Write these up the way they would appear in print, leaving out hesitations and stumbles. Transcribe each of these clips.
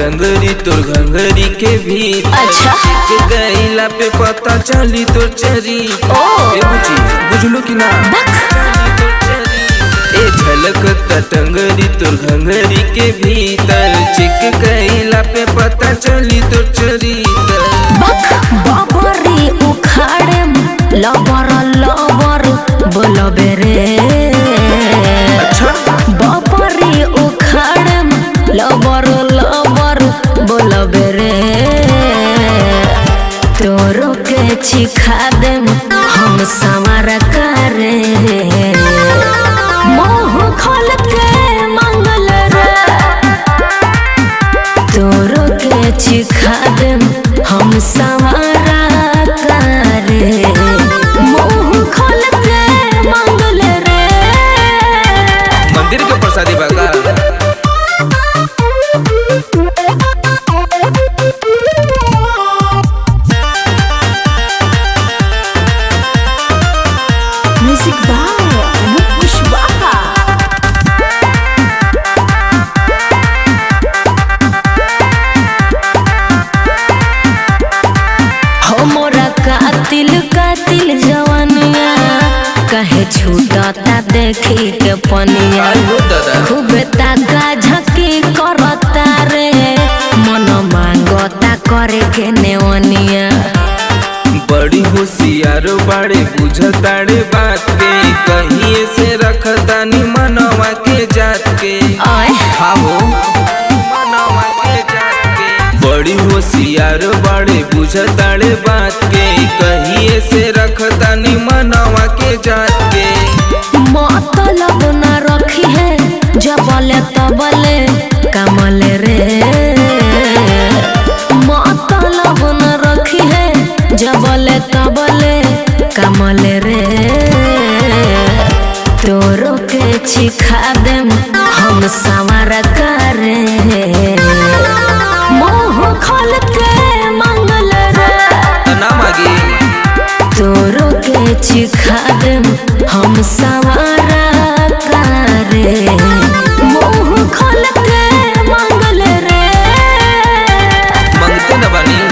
टंगरी तोर घंगरी के भी। अच्छा गईला पे पता चली तोर चरी। बुझलू कि ना ए झलकता टंगरी तोर घंगरी के भीतर चिक गईला पे पता चली तोर चरितर। बाबरी उखाड़े लबर लबर बोलबे रे। अच्छा बाबरी उखाड़े लबर लबर बोलबे रे। तोरो के चिखा देम हम समार करे। मुँह खोल के मंगल रे। तोरो के चिखा देम हम समारा करे। मुँह खोल के मंगल रे। मंदिर के प्रसादी बाका। म्यूजिक बाय अनूप कुशवाहा। हमरा कातिल कातिल जवानिया कहे छूटता देखी के पनिया। खूब ताका झकी करता रे मन मांगता करे के नेवनिया। बड़ी होशियार बाड़े बुझताड़े बात के कहीं से रखता नी मनवा के जात के। खाओ मनवा के जात के। बड़ी होशियार बाड़े बुझताड़े बात के कहीं से रखता नी मनवा के जात के। मतलब न रखी है जबले तबले कमल रे। मतलब न रखी है जबले तबले कमल रे। तोरो के चिखा देम हम समार करे। मुँह खोल के मंगल रे। ना मागी तोरो के चिखा देम हम समार करे। मुँह खोल के मंगल रे। मंगते न बनी।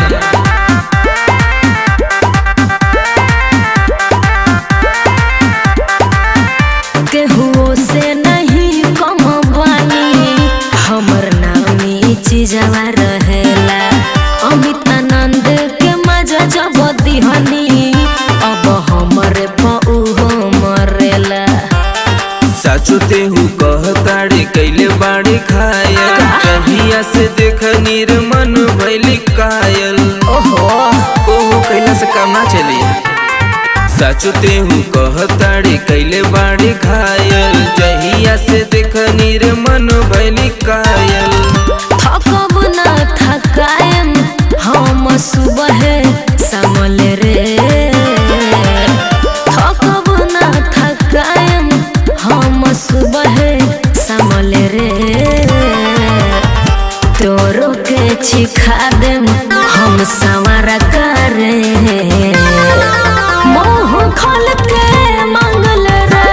केहू से नहीं कम बानी हमर नामी चीजवा रहेला। अमित आनंद के मजा जब दिहनी अब हमरे पऊ मरेला। साचो तेहू कहताड़े कैले बाड़े खायल कहिया से देख निर्मन भैली कायल। ओहो कैला से काम ना चली। साचो तेहू कहताड़े कैले बाड़े घायल जहिया से देख निर्मन भैली कायल। थकब ना थकायम हम सुबह समल रे। थकब ना थकायम हम सुबह समल रे। तोरो के चिखा देम हम समार करे। मुँह खोल के मंगल रे।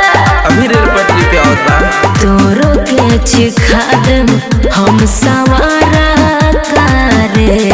अभी रेल पटरी पे और बा। तोरो के चिखा देम हम समार करे।